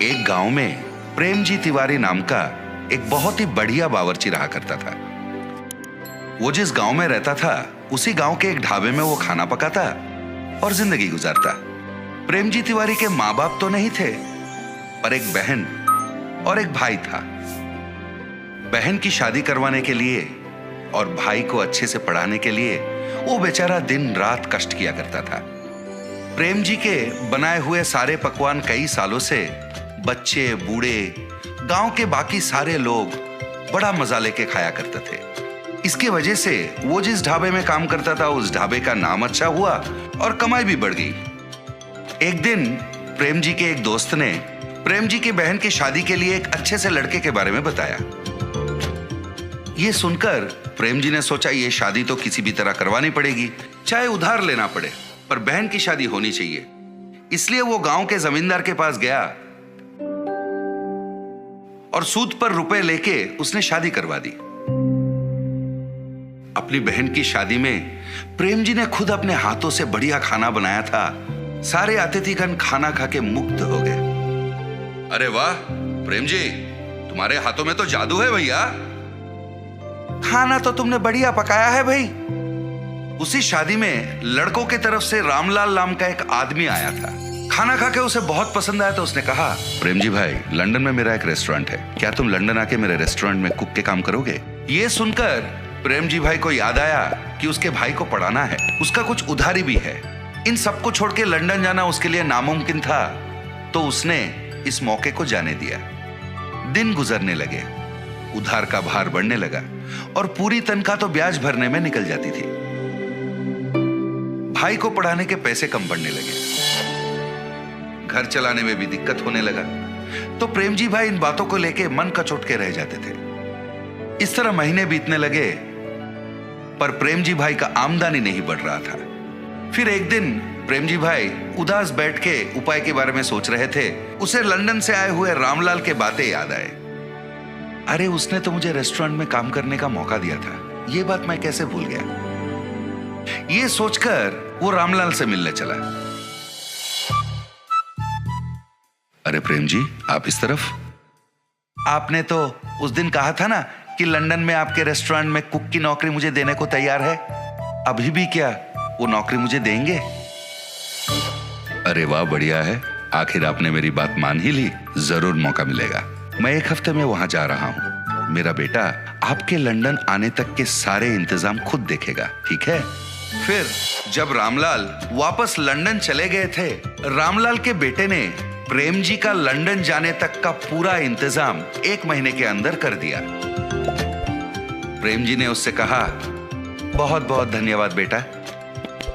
एक गांव में प्रेम जी तिवारी नाम का एक बहुत ही बढ़िया बावर्ची रहा करता था। वो जिस गांव में रहता था उसी गांव के एक ढाबे में वो खाना पकाता और जिंदगी गुजारता। प्रेम जी तिवारी के माँ बाप तो नहीं थे, पर एक बहन और एक भाई था। बहन की शादी करवाने के लिए और भाई को अच्छे से पढ़ाने के लिए वो बेचारा दिन रात कष्ट किया करता था। प्रेम जी के बनाए हुए सारे पकवान कई सालों से बच्चे, बूढ़े, गांव के बाकी सारे लोग बड़ा मजा लेके खाया करते थे। इसकी वजह से वो जिस ढाबे में काम करता था उस ढाबे का नाम अच्छा हुआ और कमाई भी बढ़ गई। एक दिन प्रेम जी के एक दोस्त ने प्रेम जी की बहन की शादी के लिए एक अच्छे से लड़के के बारे में बताया। ये सुनकर प्रेम जी ने सोचा ये शादी तो किसी भी तरह करवानी पड़ेगी, चाहे उधार लेना पड़े, पर बहन की शादी होनी चाहिए। इसलिए वो गांव के जमींदार के पास गया और सूद पर रुपए लेके उसने शादी करवा दी। अपनी बहन की शादी में प्रेम जी ने खुद अपने हाथों से बढ़िया खाना बनाया था। सारे अतिथिगण खाना खा के मुग्ध हो गए। अरे वाह प्रेम जी, तुम्हारे हाथों में तो जादू है भैया। खाना तो तुमने बढ़िया पकाया है भाई। उसी शादी में लड़कों की तरफ से रामलाल नाम का एक आदमी आया था। खाना खा के उसे बहुत पसंद आया तो उसने कहा, प्रेम जी भाई, लंदन में मेरा एक रेस्टोरेंट है, क्या तुम लंदन आके मेरे रेस्टोरेंट में कुक के काम करोगे? ये सुनकर प्रेम जी भाई को याद आया कि उसके भाई को पढ़ाना है, उसका कुछ उधारी भी है। इन सबको छोड़ के लंदन जाना उसके लिए नामुमकिन था, तो उसने इस मौके को जाने दिया। दिन गुजरने लगे, उधार का भार बढ़ने लगा और पूरी तनख्वाह तो ब्याज भरने में निकल जाती थी। भाई को पढ़ाने के पैसे कम पड़ने लगे, घर चलाने में भी दिक्कत होने लगा। तो प्रेम जी भाई इन बातों को लेके मन कचोट के रह जाते थे। इस तरह महीने बीतने लगे, पर प्रेम जी भाई का आमदनी नहीं बढ़ रहा था। फिर एक दिन प्रेम जी भाई उदास बैठ के उपाय के बारे में सोच रहे थे। उसे लंदन से आए हुए रामलाल के बातें याद आए। अरे उसने तो मुझे रेस्टोरेंट में काम करने का मौका दिया था, ये बात मैं कैसे भूल गया। ये सोचकर वो रामलाल से मिलने चला। अरे प्रेम जी, आप इस तरफ? आपने तो उस दिन कहा था ना कि लंदन में आपके रेस्टोरेंट में कुक की नौकरी मुझे देने को तैयार है। अभी भी क्या वो नौकरी मुझे देंगे? अरे वाह, बढ़िया है, आखिर आपने मेरी बात मान ही ली। जरूर मौका मिलेगा। मैं एक हफ्ते में वहां जा रहा हूं। मेरा बेटा आपके लंदन आने तक के सारे इंतजाम खुद देखेगा, ठीक है? फिर जब रामलाल वापस लंदन चले गए थे, रामलाल के बेटे ने प्रेम जी का लंदन जाने तक का पूरा इंतजाम 1 महीने के अंदर कर दिया। प्रेम जी ने उससे कहा, बहुत बहुत धन्यवाद बेटा,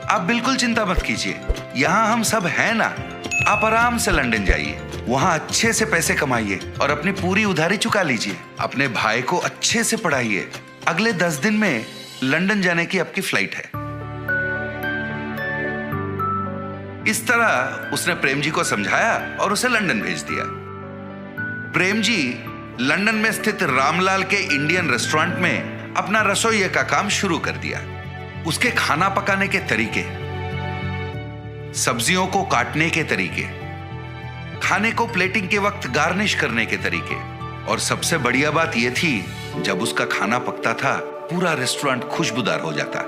आप बिल्कुल चिंता मत कीजिए, यहां हम सब हैं ना। आप आराम से लंदन जाइए, वहां अच्छे से पैसे कमाइए और अपनी पूरी उधारी चुका लीजिए। अपने भाई को अच्छे से पढ़ाइए। अगले 10 दिन में लंदन जाने की आपकी फ्लाइट है। इस तरह उसने प्रेम जी को समझाया और उसे लंदन भेज दिया। प्रेम जी लंदन में स्थित रामलाल के इंडियन रेस्टोरेंट में अपना रसोइये का काम शुरू कर दिया। उसके खाना पकाने के तरीके, सब्जियों को काटने के तरीके, खाने को प्लेटिंग के वक्त गार्निश करने के तरीके, और सबसे बढ़िया बात यह थी, जब उसका खाना पकता था पूरा रेस्टोरेंट खुशबूदार हो जाता।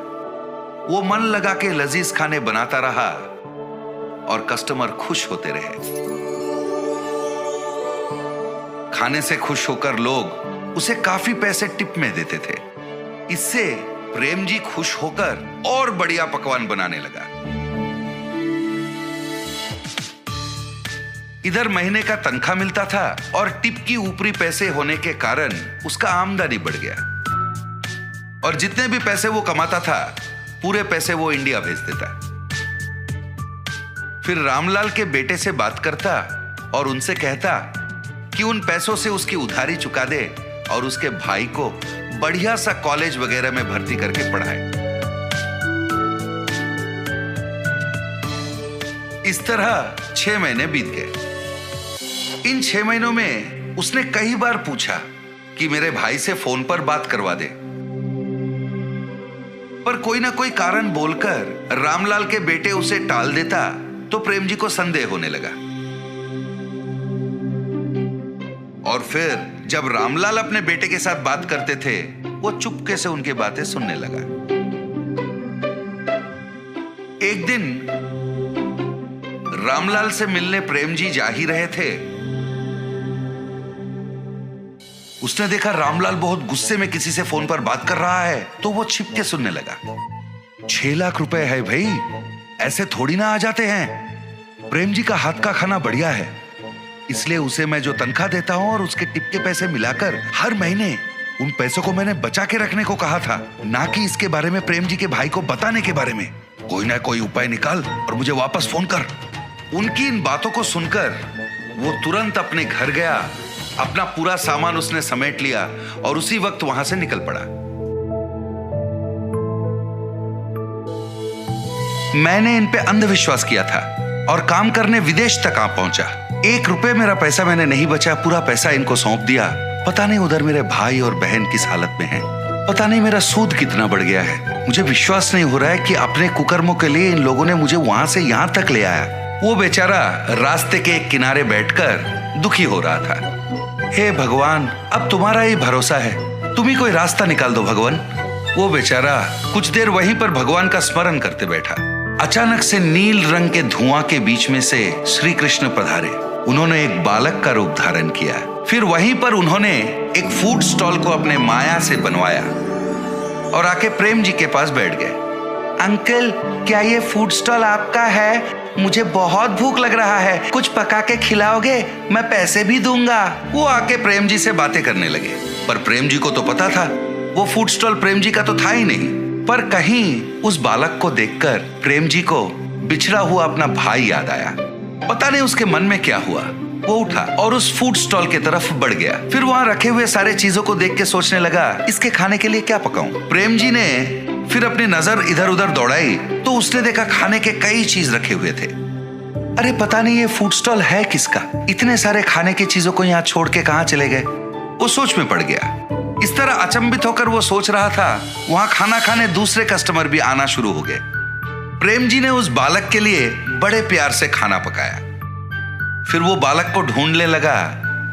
वो मन लगा के लजीज खाने बनाता रहा और कस्टमर खुश होते रहे। खाने से खुश होकर लोग उसे काफी पैसे टिप में देते थे। इससे प्रेम जी खुश होकर और बढ़िया पकवान बनाने लगा। इधर महीने का तनख्वाह मिलता था और टिप की ऊपरी पैसे होने के कारण उसका आमदनी बढ़ गया। और जितने भी पैसे वो कमाता था पूरे पैसे वो इंडिया भेज देता। फिर रामलाल के बेटे से बात करता और उनसे कहता कि उन पैसों से उसकी उधारी चुका दे और उसके भाई को बढ़िया सा कॉलेज वगैरह में भर्ती करके पढ़ाए। इस तरह 6 महीने बीत गए। इन 6 महीनों में उसने कई बार पूछा कि मेरे भाई से फोन पर बात करवा दे, पर कोई ना कोई कारण बोलकर रामलाल के बेटे उसे टाल देता तो प्रेम जी को संदेह होने लगा। और फिर जब रामलाल अपने बेटे के साथ बात करते थे, वो चुपके से उनकी बातें सुनने लगा। एक दिन रामलाल से मिलने प्रेम जी जा ही रहे थे। उसने देखा रामलाल बहुत गुस्से में किसी से फोन पर बात कर रहा है, तो वो छिप के सुनने लगा। 6 लाख रुपए है भाई, ऐसे थोड़ी ना आ जाते हैं। प्रेम जी का हाथ का खाना बढ़िया है, इसलिए उसे मैं जो तनख्वाह देता हूं और उसके टिप के पैसे मिलाकर हर महीने उन पैसों को मैंने बचा के रखने को कहा था, ना कि इसके बारे में प्रेम जी के भाई को बताने के बारे में। कोई ना कोई उपाय निकाल और मुझे वापस फोन कर। उनकी इन बातों को सुनकर वो तुरंत अपने घर गया, अपना पूरा सामान उसने समेट लिया और उसी वक्त वहां से निकल पड़ा। मैंने इन पे अंधविश्वास किया था और काम करने विदेश तक आ पहुंचा। 1 रुपए मेरा पैसा मैंने नहीं बचा, पूरा पैसा इनको सौंप दिया। पता नहीं उधर मेरे भाई और बहन किस हालत में हैं। पता नहीं मेरा सूद कितना बढ़ गया है। मुझे विश्वास नहीं हो रहा है कि अपने कुकर्मों के लिए इन लोगों ने मुझे वहां से यहां तक ले आया। वो बेचारा रास्ते के एक किनारे बैठकर दुखी हो रहा था। हे भगवान, अब तुम्हारा ही भरोसा है, तुम ही कोई रास्ता निकाल दो भगवान। वो बेचारा कुछ देर वहीं पर भगवान का स्मरण करते बैठा। अचानक से नील रंग के धुआं के बीच में से श्री कृष्ण पधारे। उन्होंने एक बालक का रूप धारण किया। फिर वहीं पर उन्होंने एक फूड स्टॉल को अपने माया से बनवाया और आके प्रेम जी के पास बैठ गए। अंकल, क्या ये फूड स्टॉल आपका है? मुझे बहुत भूख लग रहा है, कुछ पका के खिलाओगे? मैं पैसे भी दूंगा। वो आके प्रेम जी से बातें करने लगे, पर प्रेम जी को तो पता था वो फूड स्टॉल प्रेम जी का तो था ही नहीं। पर कहीं उस बालक को देखकर प्रेम जी को बिछड़ा हुआ अपना भाई याद आया। पता नहीं उसके मन में क्या हुआ। वो उठा और उस फूड स्टॉल की तरफ बढ़ गया। फिर वहां रखे हुए सारे चीजों को देख के सोचने लगा, इसके खाने के लिए क्या पकाऊं? प्रेम जी ने फिर अपनी नजर इधर उधर दौड़ाई तो उसने देखा खाने के कई चीज रखे हुए थे। अरे पता नहीं ये फूड स्टॉल है किसका? इतने सारे खाने की चीजों को यहाँ छोड़ के कहाँ चले गए? वो सोच में पड़ गया। इस तरह अचंभित होकर वो सोच रहा था, वहां खाना खाने दूसरे कस्टमर भी आना शुरू हो गए। प्रेम जी ने उस बालक के लिए बड़े प्यार से खाना पकाया। फिर वो बालक को ढूंढने लगा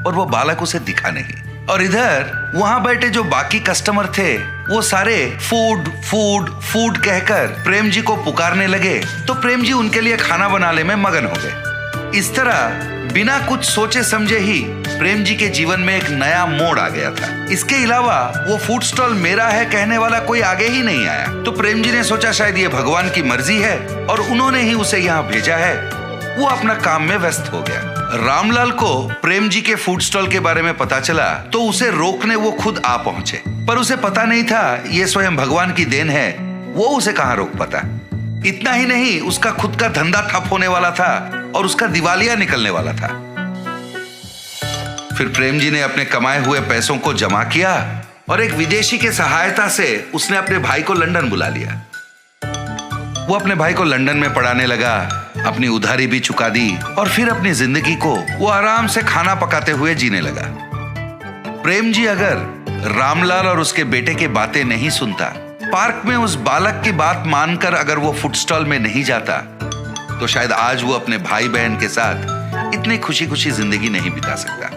और वो बालक उसे दिखा नहीं। और इधर वहां बैठे जो बाकी कस्टमर थे वो सारे फूड फूड फूड कहकर प्रेम जी को पुकारने लगे, तो प्रेम जी उनके लिए खाना बनाने में मगन हो गए। इस तरह बिना कुछ सोचे समझे ही प्रेम जी के जीवन में एक नया मोड़ आ गया था। इसके अलावा वो फूड स्टॉल मेरा है कहने वाला कोई आगे ही नहीं आया। तो प्रेम जी ने सोचा शायद ये भगवान की मर्जी है और उन्होंने ही उसे यहाँ भेजा है। वो अपना काम में व्यस्त हो गया। रामलाल को प्रेम जी के फूड स्टॉल के बारे में पता चला तो उसे रोकने वो खुद आ पहुंचे, पर उसे पता नहीं था ये स्वयं भगवान की देन है। वो उसे कहां रोक पाता। इतना ही नहीं, उसका खुद का धंधा ठप होने वाला था और उसका दिवालिया निकलने वाला था। फिर प्रेम जी ने अपने कमाए हुए पैसों को जमा किया और एक विदेशी के सहायता से उसने अपने भाई को लंदन बुला लिया। वो अपने भाई को लंदन में पढ़ाने लगा, अपनी उधारी भी चुका दी और फिर अपनी जिंदगी को वो आराम से खाना पकाते हुए जीने लगा। प्रेम जी अगर रामलाल और उसके बेटे की बातें नहीं सुनता, पार्क में उस बालक की बात मानकर अगर वो फूड स्टॉल में नहीं जाता, तो शायद आज वो अपने भाई बहन के साथ इतनी खुशी खुशी जिंदगी नहीं बिता सकता।